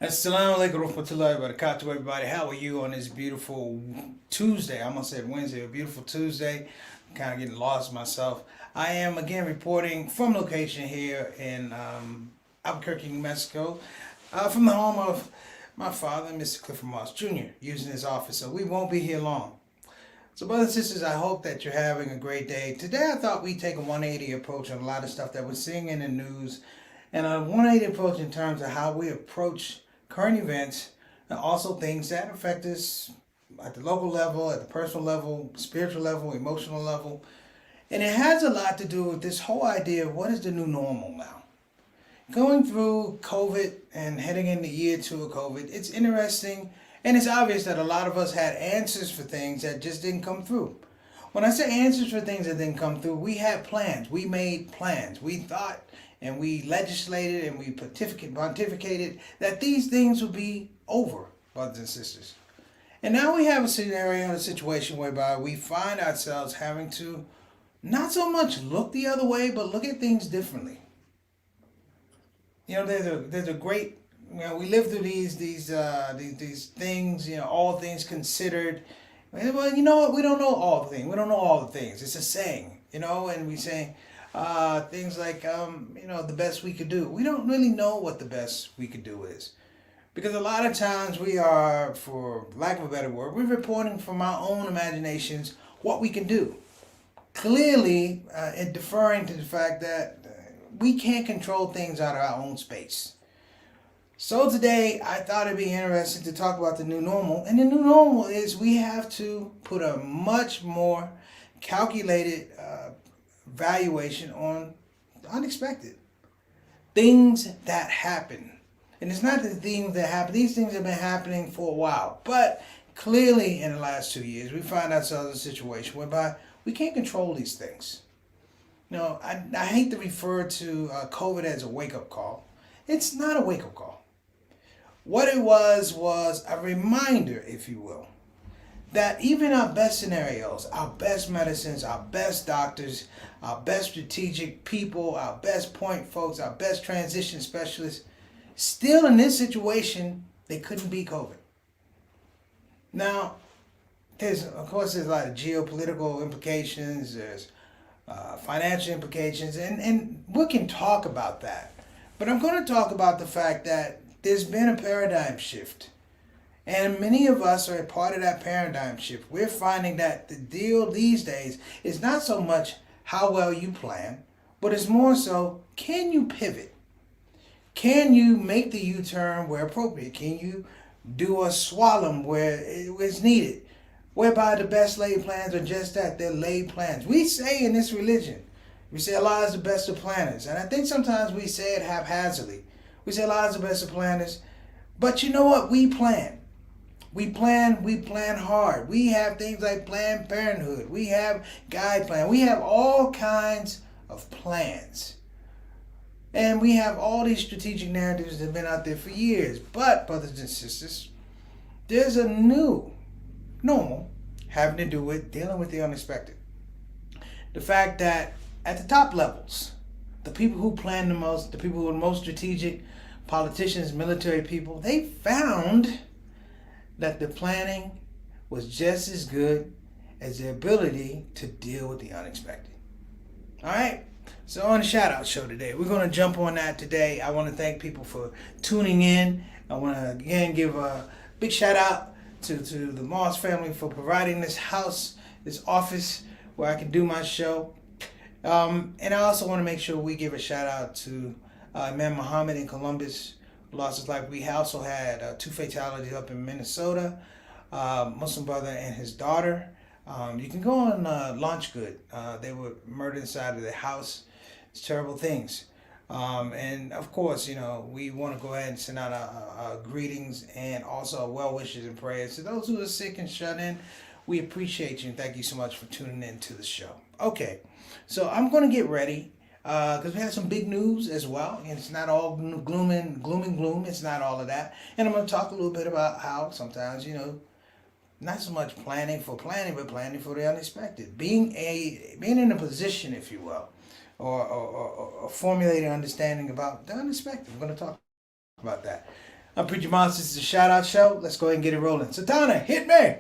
Assalamu alaikum warahmatullahi wabarakatuh, everybody. How are you on this beautiful Tuesday? I almost said Wednesday, a beautiful Tuesday. I'm kind of getting lost myself. I am again reporting from location here in Albuquerque, New Mexico, from the home of my father, Mr. Clifford Moss Jr., using his office. So we won't be here long. So, brothers and sisters, I hope that you're having a great day. Today, I thought we'd take a 180 approach on a lot of stuff that we're seeing in the news, and a 180 approach in terms of how we approach current events and also things that affect us at the local level, at the personal level, spiritual level, emotional level. And it has a lot to do with this whole idea of what is the new normal now. Going through COVID and heading into year two of COVID, it's interesting and it's obvious that a lot of us had answers for things that just didn't come through. When I say answers for things that didn't come through, we had plans. We made plans. We thought and we legislated and we pontificated that these things would be over, brothers and sisters. And now we have a scenario and a situation whereby we find ourselves having to not so much look the other way, but look at things differently. You know, there's a great, we live through these things, all things considered. Well, you know what? We don't know all the things. We don't know all the things. It's a saying, and we say things like, the best we could do. We don't really know what the best we could do is. Because a lot of times we are, for lack of a better word, we're reporting from our own imaginations what we can do. Clearly, deferring to the fact that we can't control things out of our own space. So today, I thought it'd be interesting to talk about the new normal. And the new normal is we have to put a much more calculated valuation on the unexpected. Things that happen. And it's not the things that happen. These things have been happening for a while. But clearly in the last 2 years, we find ourselves in a situation whereby we can't control these things. I hate to refer to COVID as a wake-up call. It's not a wake-up call. What it was a reminder, if you will, that even our best scenarios, our best medicines, our best doctors, our best strategic people, our best point folks, our best transition specialists, still in this situation, they couldn't beat COVID. Now, there's a lot of geopolitical implications, there's financial implications, and we can talk about that. But I'm going to talk about the fact that there's been a paradigm shift. And many of us are a part of that paradigm shift. We're finding that the deal these days is not so much how well you plan, but it's more so, can you pivot? Can you make the U-turn where appropriate? Can you do a slalom where it's needed? Whereby the best laid plans are just that, they're laid plans. We say in this religion, we say Allah is the best of planners. And I think sometimes we say it haphazardly. We say Allah is the best of planners. But you know what? We plan. We plan hard. We have things like Planned Parenthood. We have guide plan. We have all kinds of plans. And we have all these strategic narratives that have been out there for years. But, brothers and sisters, there's a new normal having to do with dealing with the unexpected. The fact that at the top levels, the people who plan the most, the people who are most strategic, politicians, military people, they found that the planning was just as good as the ability to deal with the unexpected. All right? So on the shout-out show today, we're going to jump on that today. I want to thank people for tuning in. I want to again give a big shout-out to the Moss family for providing this house, this office where I can do my show. And I also want to make sure we give a shout-out to Imam Muhammad in Columbus, who lost his life. We also had 2 fatalities up in Minnesota, Muslim brother and his daughter. You can go on Launch Good. They were murdered inside of their house. It's terrible things. And of course, we want to go ahead and send out our greetings and also our well wishes and prayers to those who are sick and shut in. We appreciate you and thank you so much for tuning in to the show. Okay, so I'm going to get ready because we have some big news as well. And it's not all gloom and gloom. It's not all of that. And I'm going to talk a little bit about how sometimes, not so much planning, but planning for the unexpected. Being in a position, if you will, or formulating understanding about the unexpected. We're going to talk about that. I'm Preacher Monster. This is the Shout Out Show. Let's go ahead and get it rolling. Satana, hit me.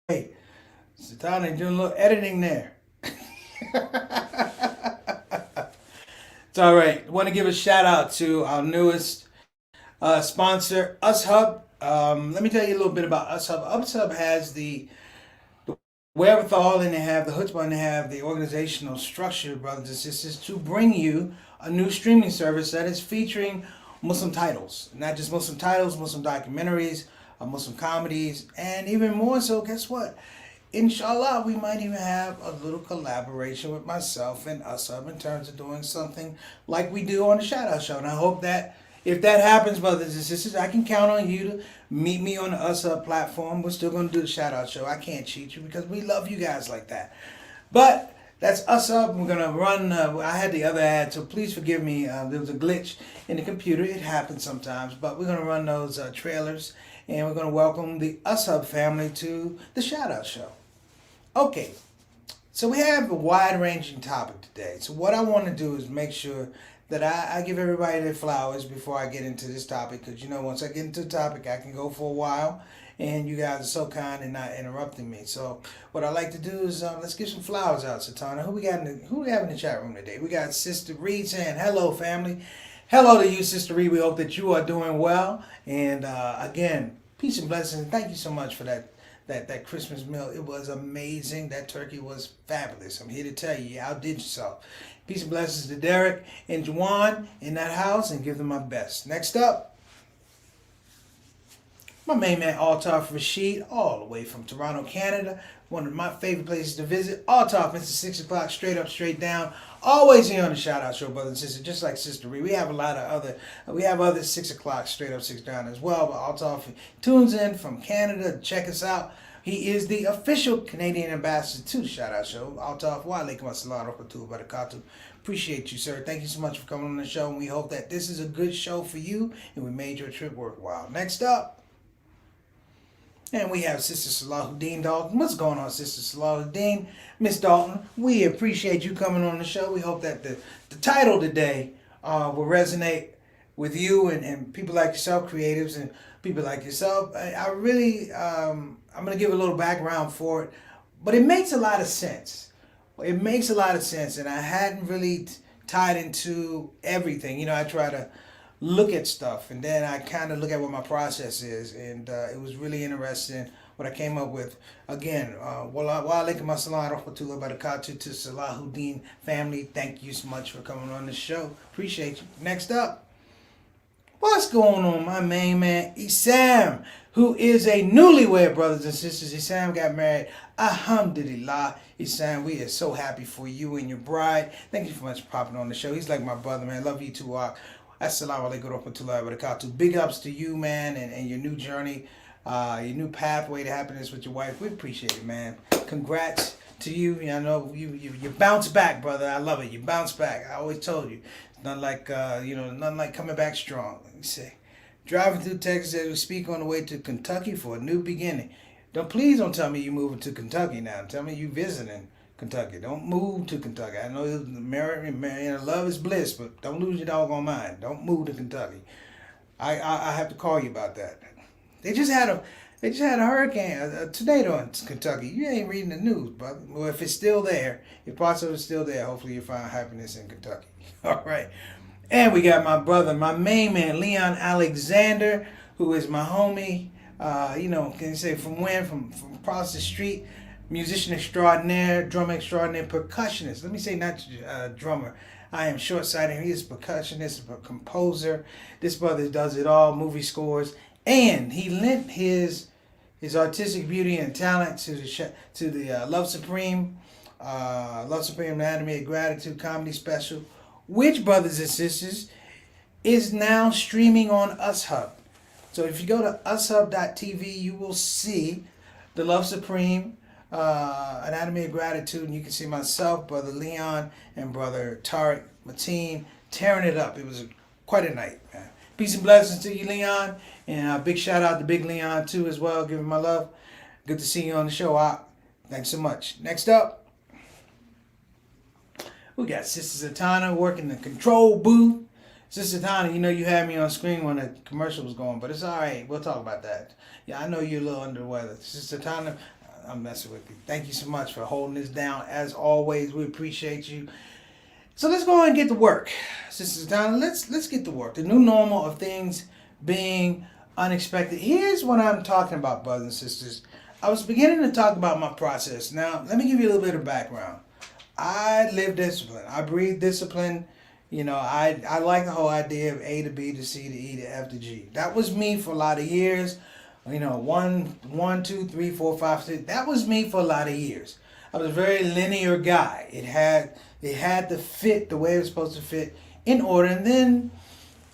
Hey, Satana doing a little editing there. It's all right. I want to give a shout out to our newest sponsor, UsHub. Let me tell you a little bit about UsHub. UsHub has the wherewithal and they have the chutzpah and they have the organizational structure, brothers and sisters, to bring you a new streaming service that is featuring Muslim titles. Not just Muslim titles, Muslim documentaries, Muslim comedies, and even more so, guess what? Inshallah, we might even have a little collaboration with myself and UsHub in terms of doing something like we do on the Shout Out Show. And I hope that if that happens, brothers and sisters, I can count on you to meet me on the UsHub platform. We're still going to do the Shout Out Show. I can't cheat you because we love you guys like that. But that's UsHub. We're going to run. I had the other ad, so please forgive me. There was a glitch in the computer. It happens sometimes. But we're going to run those trailers. And we're going to welcome the UsHub family to the Shout Out Show. Okay, so we have a wide-ranging topic today. So what I want to do is make sure that I give everybody their flowers before I get into this topic. Because, you know, once I get into the topic, I can go for a while. And you guys are so kind and not interrupting me. So what I like to do is let's give some flowers out, Satana. Who we have in the chat room today? We got Sister Reed saying, hello, family. Hello to you, Sister Reed. We hope that you are doing well. And again, peace and blessings. Thank you so much for that Christmas meal. It was amazing. That turkey was fabulous. I'm here to tell you, you outdid yourself. Peace and blessings to Derek and Juwan in that house, and give them my best. Next up, my main man, Altaf Rashid, all the way from Toronto, Canada. One of my favorite places to visit. Altaf, Mr. 6 o'clock, straight up, straight down. Always here on the Shout Out Show, brothers and sisters, just like Sister Reed. We have a lot of other 6 o'clock, straight up, 6 down as well. But Altaf tunes in from Canada to check us out. He is the official Canadian ambassador to the Shout Out Show. Altaf, wa alaikum assalam wa rahmatullahi wa barakatuh. Appreciate you, sir. Thank you so much for coming on the show. And we hope that this is a good show for you and we made your trip worthwhile. Next up, and we have Sister Salahuddin Dalton. What's going on, Sister Salahuddin? Miss Dalton, we appreciate you coming on the show. We hope that the title today will resonate with you and people like yourself, creatives and people like yourself. I really, I'm going to give a little background for it, but it makes a lot of sense. It makes a lot of sense, and I hadn't really tied into everything. You know, I try to look at stuff, and then I kind of look at what my process is, and it was really interesting what I came up with. Again, wa alaikum assalam wa rahmatullahi wa barakatuh to Salahuddin family. Thank you so much for coming on the show. Appreciate you. Next up, what's going on, my main man, Isam, who is a newlywed, brothers and sisters. Isam got married. Alhamdulillah. Isam, we are so happy for you and your bride. Thank you so much for popping on the show. He's like my brother, man. Love you too, Assalamu alaikum wa rahmatullahi wa barakatuh. Big ups to you, man, and your new journey, your new pathway to happiness with your wife. We appreciate it, man. Congrats to you. I know you bounce back, brother. I love it. You bounce back. I always told you. Nothing like nothing like coming back strong. Let me say. Driving through Texas as we speak on the way to Kentucky for a new beginning. Please don't tell me you moving to Kentucky now. Tell me you visiting Kentucky. Don't move to Kentucky. I know love is bliss, but don't lose your doggone mind. Don't move to Kentucky. I have to call you about that. They just had a hurricane, a tornado in Kentucky. You ain't reading the news, brother. Well, if it's still there, if parts of it's still there, hopefully you'll find happiness in Kentucky. All right. And we got my brother, my main man, Leon Alexander, who is my homie. Can you say from when? From across the street. Musician extraordinaire, drummer extraordinaire, percussionist. Let me say not drummer. I am short-sighted. He is a percussionist, a composer. This brother does it all, movie scores. And he lent his artistic beauty and talent to the Love Supreme Anatomy of Gratitude comedy special, which, brothers and sisters, is now streaming on UsHub. So if you go to ushub.tv, you will see the Love Supreme Anatomy of Gratitude, and you can see myself, Brother Leon, and Brother Tariq Mateen tearing it up. It was quite a night, man. Peace and blessings to you, Leon, and a big shout out to Big Leon too as well. Give him my love. Good to see you on the show, Op. Thanks so much. Next up, we got Sister Zatanna working the control booth. Sister Zatanna, you know you had me on screen when the commercial was going, but it's all right. We'll talk about that. Yeah, I know you're a little under the weather. Sister Zatanna, I'm messing with you. Thank you so much for holding this down. As always, we appreciate you. So let's go ahead and get to work. Sister Zatanna, let's get to work. The new normal of things being unexpected. Here's what I'm talking about, brothers and sisters. I was beginning to talk about my process. Now, let me give you a little bit of background. I live discipline. I breathe discipline. I like the whole idea of A to B to C to E to F to G. That was me for a lot of years. 1, 2, 3, 4, 5, 6. That was me for a lot of years. I was a very linear guy. It had to fit the way it was supposed to fit in order. And then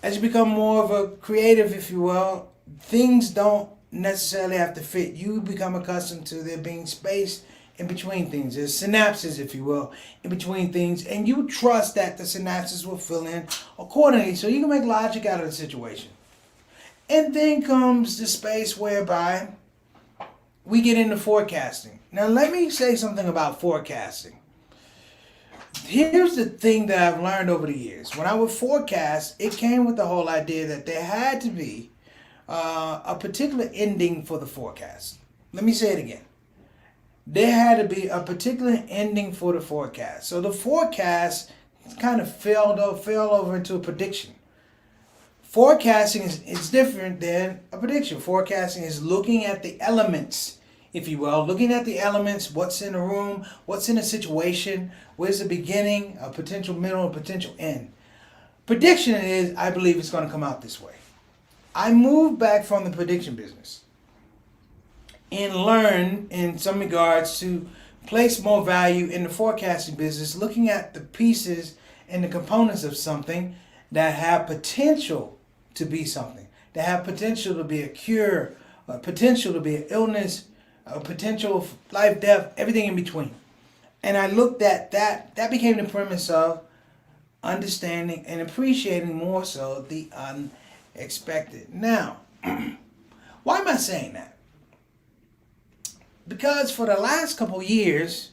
as you become more of a creative, if you will, things don't necessarily have to fit. You become accustomed to there being space in between things. There's synapses, if you will, in between things. And you trust that the synapses will fill in accordingly so you can make logic out of the situation. And then comes the space whereby we get into forecasting. Now, let me say something about forecasting. Here's the thing that I've learned over the years. When I would forecast, it came with the whole idea that there had to be a particular ending for the forecast. Let me say it again. There had to be a particular ending for the forecast. So the forecast kind of fell over into a prediction. Forecasting is different than a prediction. Forecasting is looking at the elements, if you will. Looking at the elements, what's in a room, what's in a situation, where's the beginning, a potential middle, a potential end. Prediction is, I believe it's going to come out this way. I moved back from the prediction business and learned in some regards to place more value in the forecasting business, looking at the pieces and the components of something that have potential to be something, that have potential to be a cure, potential to be an illness, a potential of life, death, everything in between. And I looked at that. That became the premise of understanding and appreciating more so the unexpected. Now, why am I saying that? Because for the last couple years,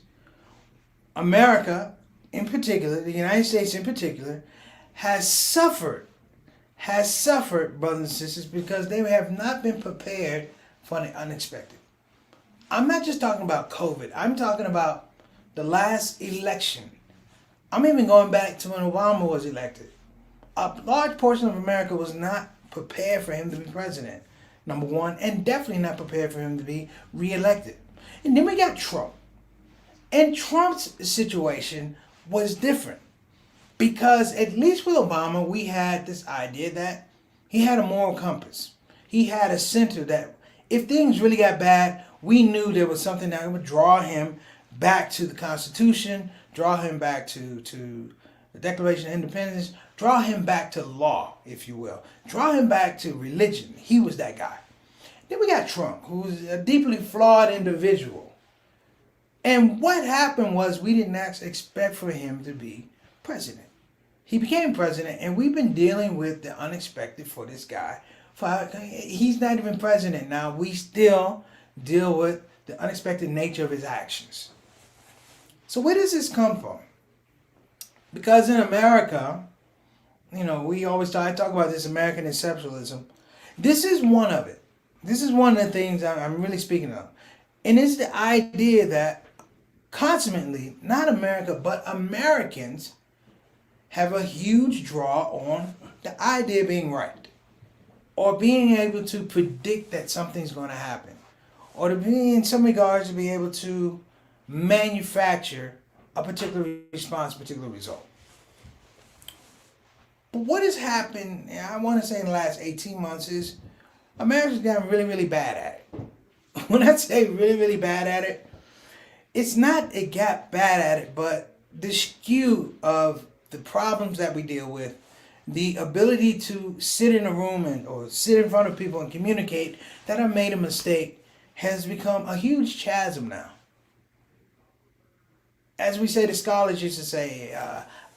America in particular, the United States in particular, has suffered, brothers and sisters, because they have not been prepared for the unexpected. I'm not just talking about COVID. I'm talking about the last election. I'm even going back to when Obama was elected. A large portion of America was not prepared for him to be president, number one, and definitely not prepared for him to be reelected. And then we got Trump. And Trump's situation was different. Because at least with Obama, we had this idea that he had a moral compass. He had a center that if things really got bad, we knew there was something that would draw him back to the Constitution, draw him back to the Declaration of Independence, draw him back to law, if you will. Draw him back to religion. He was that guy. Then we got Trump, who's a deeply flawed individual. And what happened was we didn't actually expect for him to be president. He became president, and we've been dealing with the unexpected for this guy He's not even president now. We still deal with the unexpected nature of his actions. So where does this come from? Because in America, we always talk about this American exceptionalism. This is one of it. This is one of the things I'm really speaking of. And it's the idea that constantly, not America, but Americans have a huge draw on the idea of being right, or being able to predict that something's going to happen, or to be, in some regards, to be able to manufacture a particular response, a particular result. But what has happened, I want to say in the last 18 months, is America's gotten really, really bad at it. When I say really, really bad at it, it's not it got bad at it, but the skew of the problems that we deal with, the ability to sit in a room or sit in front of people and communicate that I made a mistake has become a huge chasm now. As we say, the scholars used to say,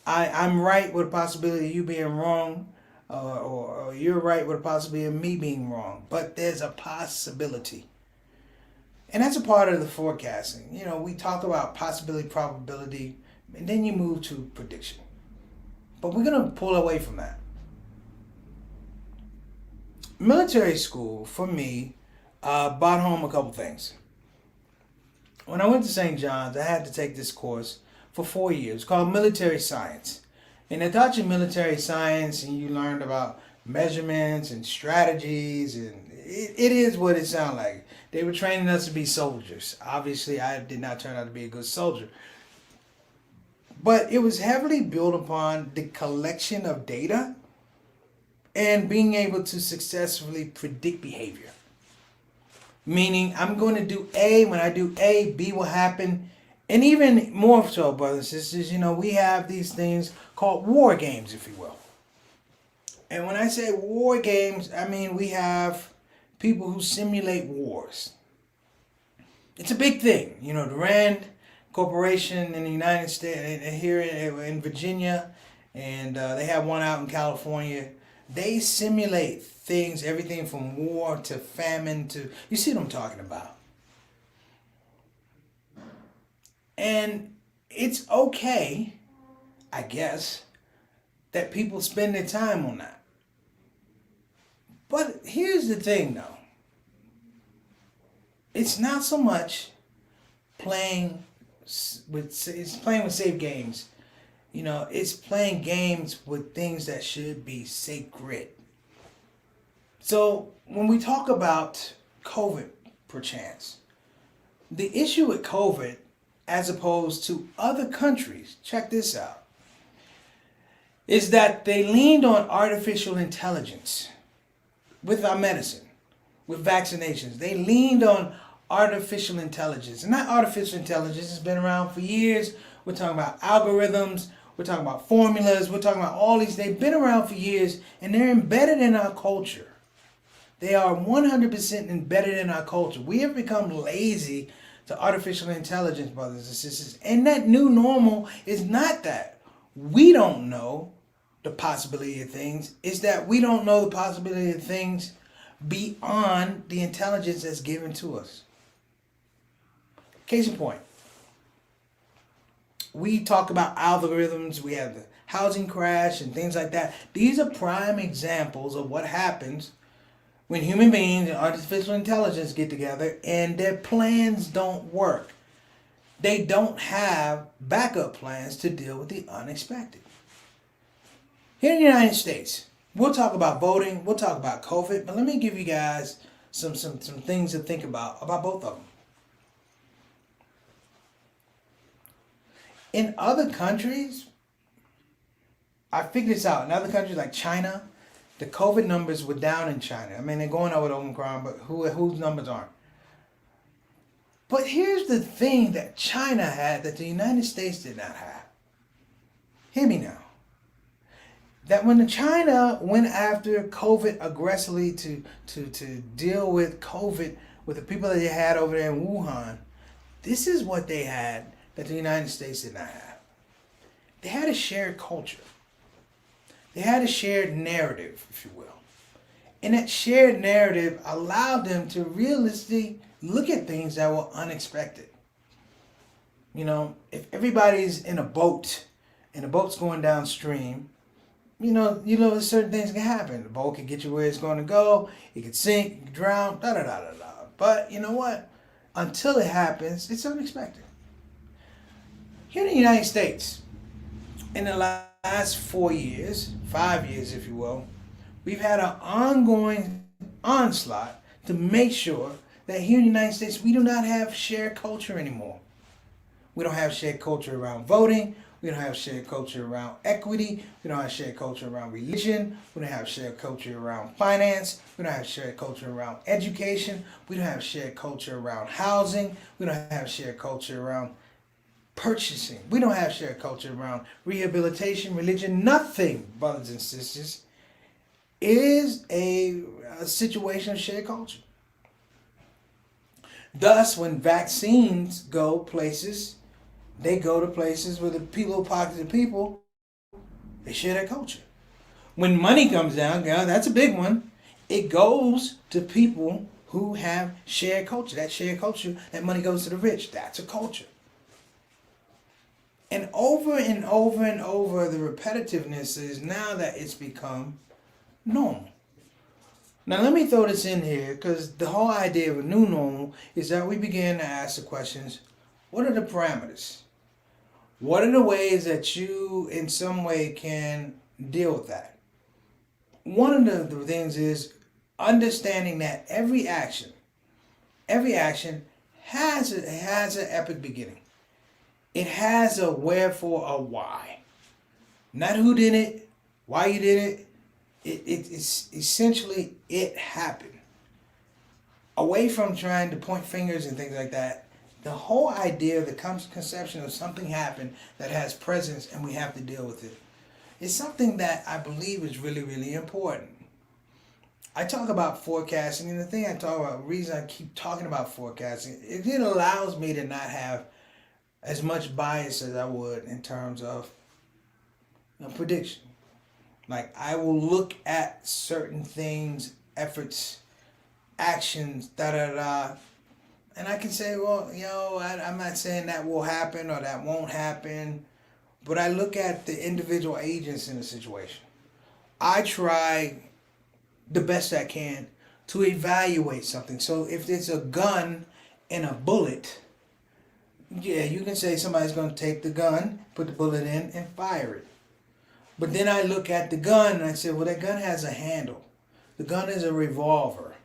I'm right with a possibility of you being wrong, or you're right with a possibility of me being wrong. But there's a possibility. And that's a part of the forecasting. We talk about possibility, probability, and then you move to prediction. But we're going to pull away from that. Military school, for me, brought home a couple things. When I went to St. John's, I had to take this course for 4 years called military science. And they taught you military science, and you learned about measurements and strategies, and it is what it sounds like. They were training us to be soldiers. Obviously, I did not turn out to be a good soldier. But it was heavily built upon the collection of data and being able to successfully predict behavior. Meaning, I'm going to do A. When I do A, B will happen. And even more so, brothers and sisters, we have these things called war games, if you will. And when I say war games, I mean we have people who simulate wars. It's a big thing. The Rand Corporation in the United States, here in Virginia, and they have one out in California. They simulate things, everything from war to famine to, you see what I'm talking about. And it's okay, I guess, that people spend their time on that. But here's the thing, though. It's not so much playing with safe games. It's playing games with things that should be sacred. So when we talk about COVID, perchance, the issue with COVID, as opposed to other countries, check this out, is that they leaned on artificial intelligence with our medicine, with vaccinations. They leaned on artificial intelligence. And that artificial intelligence has been around for years. We're talking about algorithms. We're talking about formulas. We're talking about all these. They've been around for years, and they're embedded in our culture. They are 100% embedded in our culture. We have become lazy to artificial intelligence, brothers and sisters. And that new normal is not that we don't know the possibility of things. It's that we don't know the possibility of things beyond the intelligence that's given to us. Case in point, we talk about algorithms. We have the housing crash and things like that. These are prime examples of what happens when human beings and artificial intelligence get together and their plans don't work. They don't have backup plans to deal with the unexpected. Here in the United States, we'll talk about voting, we'll talk about COVID, but let me give you guys some things to think about both of them. In other countries, I figured this out. In other countries like China, the COVID numbers were down in China. I mean, they're going over with Omicron, but whose numbers aren't? But here's the thing that China had that the United States did not have. Hear me now. That when China went after COVID aggressively to deal with COVID with the people that they had over there in Wuhan, this is what they had that the United States did not have. They had a shared culture. They had a shared narrative, if you will. And that shared narrative allowed them to realistically look at things that were unexpected. You know, if everybody's in a boat and the boat's going downstream, certain things can happen. The boat can get you where it's going to go. It could sink, it could drown, da da da da da. But you know what? Until it happens, it's unexpected. Here in the United States, in the last 4 years, 5 years, if you will, we've had an ongoing onslaught to make sure that here in the United States, we do not have shared culture anymore. We don't have shared culture around voting. We don't have shared culture around equity. We don't have shared culture around religion. We don't have shared culture around finance. We don't have shared culture around education. We don't have shared culture around housing. We don't have shared culture around purchasing. We don't have shared culture around rehabilitation, religion. Nothing, brothers and sisters, is a situation of shared culture. Thus, when vaccines go places, they go to places where the little pockets of people, they share their culture. When money comes down, that's a big one. It goes to people who have shared culture. That shared culture, that money goes to the rich. That's a culture. And over and over and over, the repetitiveness is now that it's become normal. Now let me throw this in here, because the whole idea of a new normal is that we begin to ask the questions, what are the parameters? What are the ways that you in some way can deal with that? One of the things is understanding that every action has an epic beginning. It has a wherefore, a why. Not who did it, why you did it. It's essentially it happened. Away from trying to point fingers and things like that, the whole idea, the conception of something happened that has presence and we have to deal with it, is something that I believe is really, really important. I talk about forecasting, and the reason I keep talking about forecasting, it allows me to not have as much bias as I would in terms of prediction. Like, I will look at certain things, efforts, actions, and I can say, well, I'm not saying that will happen or that won't happen, but I look at the individual agents in the situation. I try the best I can to evaluate something. So if it's a gun and a bullet, yeah, you can say somebody's going to take the gun, put the bullet in, and fire it. But then I look at the gun and I say, well, that gun has a handle. The gun is a revolver.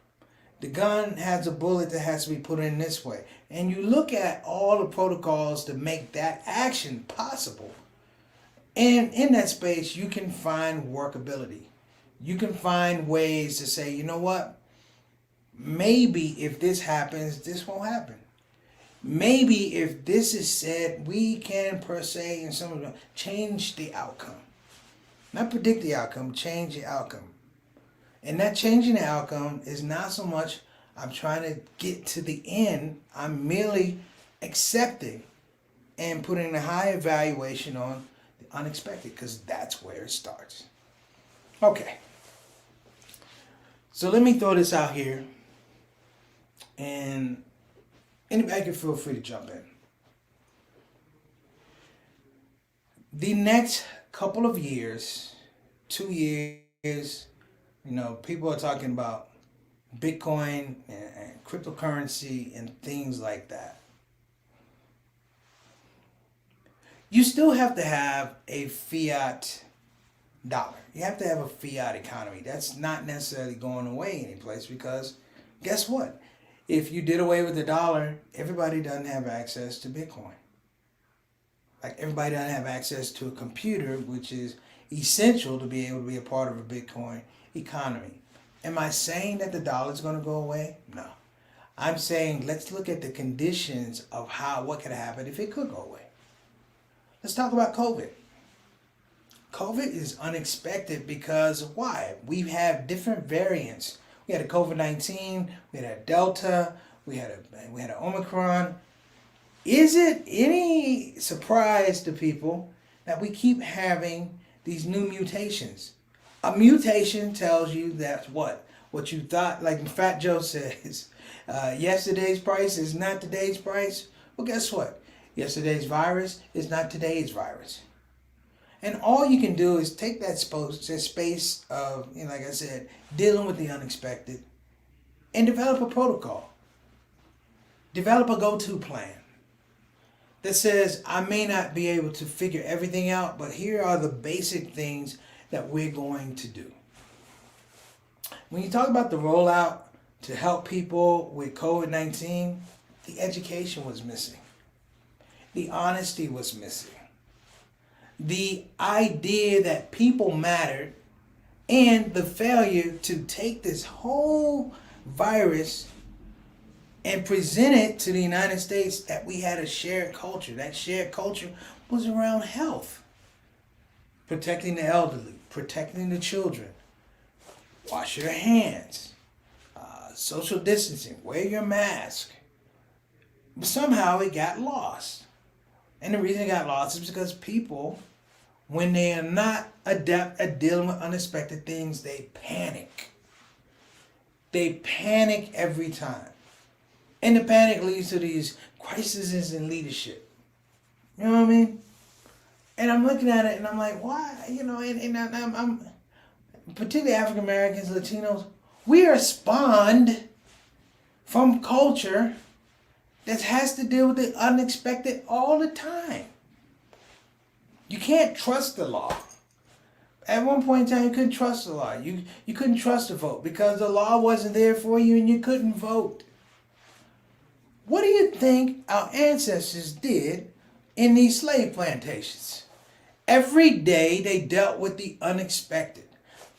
The gun has a bullet that has to be put in this way. And you look at all the protocols to make that action possible. And in that space, you can find workability. You can find ways to say, you know what? Maybe if this happens, this won't happen. Maybe if this is said, we can per se in some of them change the outcome. Not predict the outcome, change the outcome. And that changing the outcome is not so much I'm trying to get to the end. I'm merely accepting and putting a high evaluation on the unexpected, because that's where it starts. Okay. So let me throw this out here, and anybody can feel free to jump in. The next couple of years, 2 years, people are talking about Bitcoin and cryptocurrency and things like that. You still have to have a fiat dollar. You have to have a fiat economy. That's not necessarily going away anyplace, because guess what? If you did away with the dollar, everybody doesn't have access to Bitcoin. Like, everybody doesn't have access to a computer, which is essential to be able to be a part of a Bitcoin economy. Am I saying that the dollar is going to go away? No. I'm saying let's look at the conditions of what could happen if it could go away. Let's talk about COVID. COVID is unexpected because why? We have different variants. We had a COVID-19, we had a Delta, we had an Omicron. Is it any surprise to people that we keep having these new mutations? A mutation tells you that what what you thought, like Fat Joe says, yesterday's price is not today's price. Well, guess what? Yesterday's virus is not today's virus. And all you can do is take that space of, like I said, dealing with the unexpected and develop a protocol. Develop a go-to plan that says, I may not be able to figure everything out, but here are the basic things that we're going to do. When you talk about the rollout to help people with COVID-19, the education was missing. The honesty was missing. The idea that people mattered, and the failure to take this whole virus and present it to the United States that we had a shared culture. That shared culture was around health, protecting the elderly, protecting the children, wash your hands, social distancing, wear your mask. But somehow it got lost. And the reason it got lost is because people, when they are not adept at dealing with unexpected things, they panic. They panic every time. And the panic leads to these crises in leadership. You know what I mean? And I'm looking at it and I'm like, why? I'm particularly African Americans, Latinos, we are spawned from culture that has to deal with the unexpected all the time. You can't trust the law. At one point in time, you couldn't trust the law. You couldn't trust the vote because the law wasn't there for you and you couldn't vote. What do you think our ancestors did in these slave plantations? Every day they dealt with the unexpected.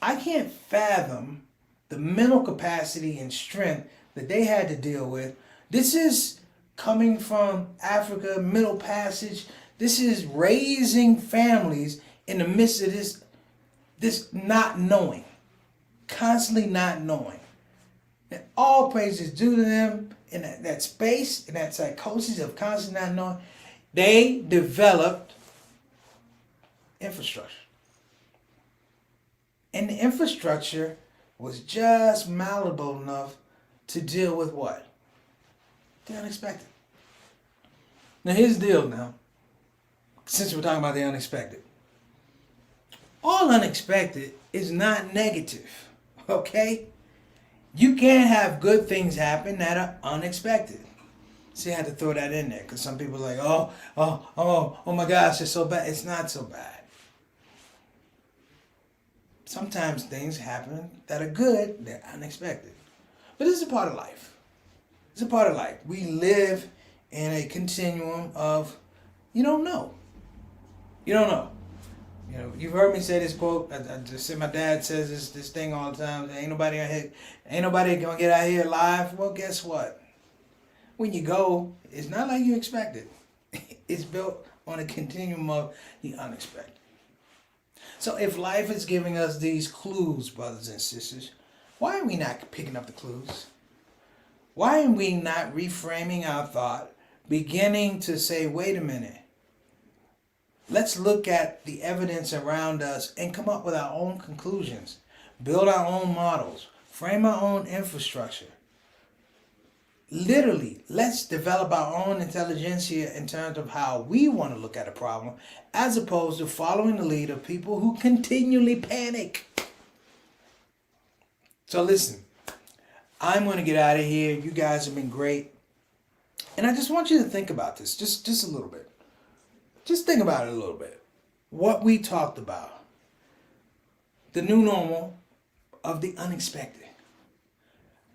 I can't fathom the mental capacity and strength that they had to deal with. This is coming from Africa, Middle Passage. This is raising families in the midst of this not knowing, constantly not knowing. And all praise is due to them in that space, in that psychosis of constantly not knowing. They developed infrastructure. And the infrastructure was just malleable enough to deal with what? The unexpected. Now here's the deal now. Since we're talking about the unexpected. All unexpected is not negative, okay? You can't have good things happen that are unexpected. See, I had to throw that in there because some people are like, oh my gosh, it's so bad. It's not so bad. Sometimes things happen that are good, they're unexpected. But this is a part of life. It's a part of life. We live in a continuum of you don't know. You don't know. You've heard me say this quote. I just said my dad says this thing all the time. Ain't nobody gonna get out here alive. Well, guess what? When you go, it's not like you expected. It's built on a continuum of the unexpected. So if life is giving us these clues, brothers and sisters, why are we not picking up the clues? Why are we not reframing our thought, beginning to say, wait a minute, let's look at the evidence around us and come up with our own conclusions, build our own models, frame our own infrastructure. Literally, let's develop our own intelligentsia in terms of how we want to look at a problem, as opposed to following the lead of people who continually panic. So listen, I'm going to get out of here. You guys have been great. And I just want you to think about this just a little bit. Just think about it a little bit. What we talked about. The new normal of the unexpected.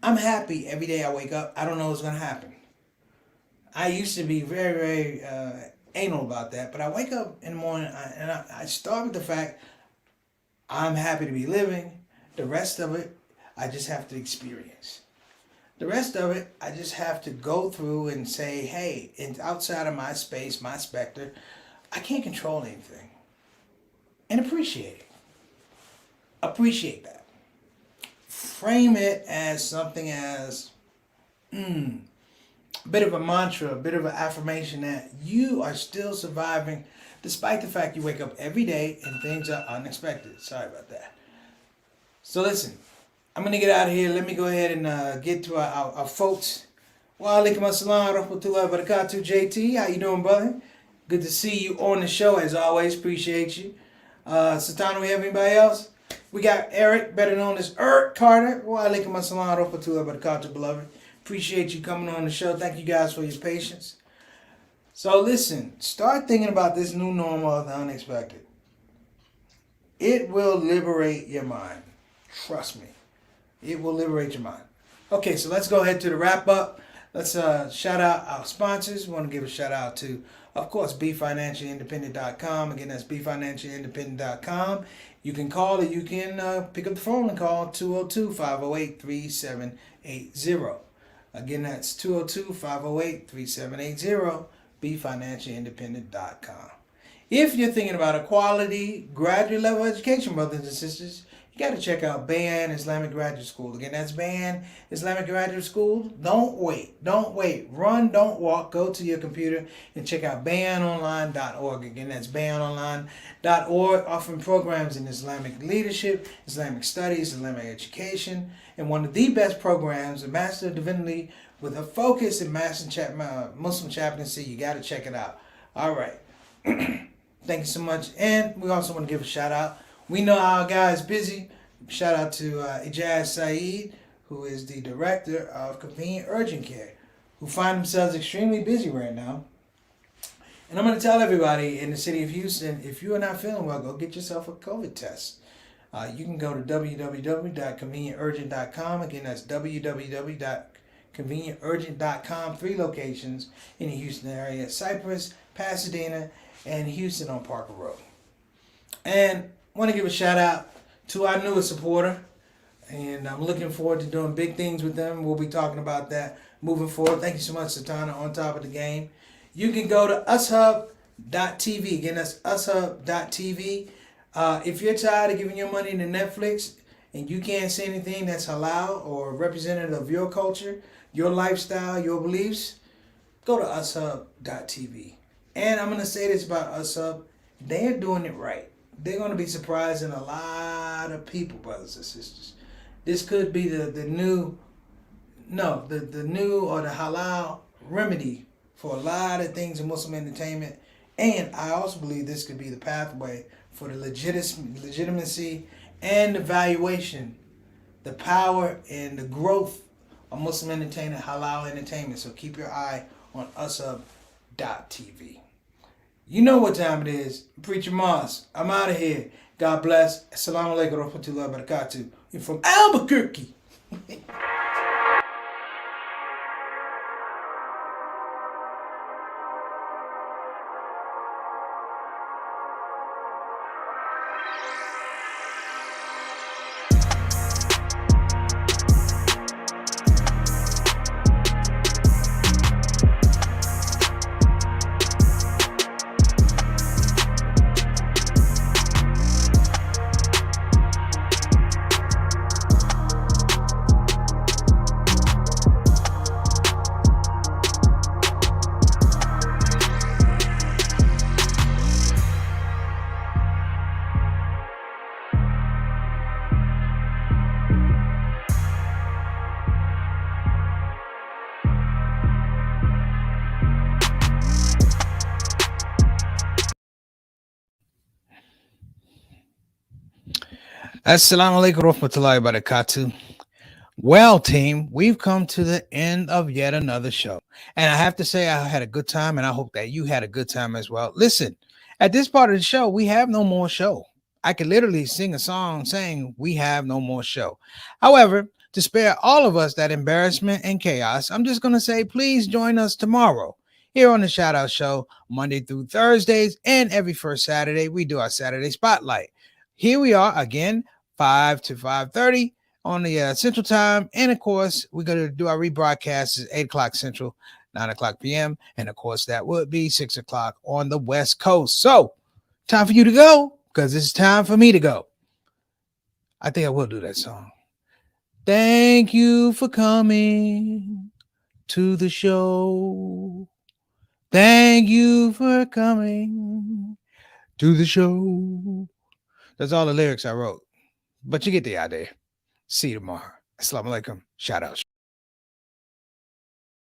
I'm happy every day I wake up. I don't know what's going to happen. I used to be very, very anal about that. But I wake up in the morning and I start with the fact I'm happy to be living. The rest of it, I just have to experience. The rest of it, I just have to go through and say, hey, it's outside of my space, my specter. I can't control anything. And appreciate it. Appreciate that. Frame it as something as a bit of a mantra, a bit of an affirmation that you are still surviving despite the fact you wake up every day and things are unexpected. Sorry about that. So listen, I'm gonna get out of here. Let me go ahead and get to our folks. Wa alaikum assalam rahmatullahi wa barakatuh. JT, how you doing, brother? Good to see you on the show as always. Appreciate you. Sultana, we have anybody else? We got Eric, better known as Carter. Wa alaikum assalam rahmatullahi wa barakatuh, beloved. Appreciate you coming on the show. Thank you guys for your patience. So listen, start thinking about this new normal of the unexpected. It will liberate your mind. Trust me. It will liberate your mind. Okay, so let's go ahead to the wrap up. Let's shout out our sponsors. We want to give a shout out to, of course, BeFinanciallyIndependent.com. Again, that's BeFinanciallyIndependent.com. You can call or you can pick up the phone and call 202-508-3780. Again, that's 202-508-3780. BeFinanciallyIndependent.com. If you're thinking about a quality graduate level education, brothers and sisters, you got to check out Bayan Islamic Graduate School. Again, that's Bayan Islamic Graduate School. Don't wait. Don't wait. Run, don't walk. Go to your computer and check out bayanonline.org. Again, that's bayanonline.org, offering programs in Islamic leadership, Islamic studies, Islamic education, and one of the best programs, a Master of Divinity with a focus in Muslim chaplaincy. You got to check it out. All right. Thank you so much. And we also want to give a shout out. We know our guy is busy. Shout out to Ijaz Saeed, who is the director of Convenient Urgent Care, who find themselves extremely busy right now. And I'm going to tell everybody in the city of Houston, if you are not feeling well, go get yourself a COVID test. You can go to www.convenienturgent.com. Again, that's www.convenienturgent.com. 3 locations in the Houston area: Cypress, Pasadena, and Houston on Parker Road. And I want to give a shout out to our newest supporter, and I'm looking forward to doing big things with them. We'll be talking about that moving forward. Thank you so much, Satana, on top of the game. You can go to ushub.tv. Again, that's ushub.tv. If you're tired of giving your money to Netflix and you can't see anything that's halal or representative of your culture, your lifestyle, your beliefs, go to ushub.tv. And I'm going to say this about ushub. They're doing it right. They're going to be surprising a lot of people, brothers and sisters. This could be the new or the halal remedy for a lot of things in Muslim entertainment. And I also believe this could be the pathway for the legitimacy and the valuation, the power and the growth of Muslim entertainment, halal entertainment. So keep your eye on ushub.tv. You know what time it is. Preacher Moss, I'm out of here. God bless. Assalamu alaikum wa rahmatullahi wa barakatuh. You're from Albuquerque. Assalamu alaikum warahmatullahi wabarakatuh. Well, team, we've come to the end of yet another show. And I have to say, I had a good time, and I hope that you had a good time as well. Listen, at this part of the show, we have no more show. I could literally sing a song saying we have no more show. However, to spare all of us that embarrassment and chaos, I'm just going to say, please join us tomorrow here on the Shout Out Show, Monday through Thursdays, and every first Saturday, we do our Saturday Spotlight. Here we are again, 5 to 5:30 on the Central Time. And of course, we're going to do our rebroadcasts at 8 o'clock Central, 9 o'clock p.m. And of course, that would be 6 o'clock on the West Coast. So, time for you to go, because it's time for me to go. I think I will do that song. Thank you for coming to the show. Thank you for coming to the show. That's all the lyrics I wrote. But you get the idea. See you tomorrow. Assalamu alaikum. Shout out.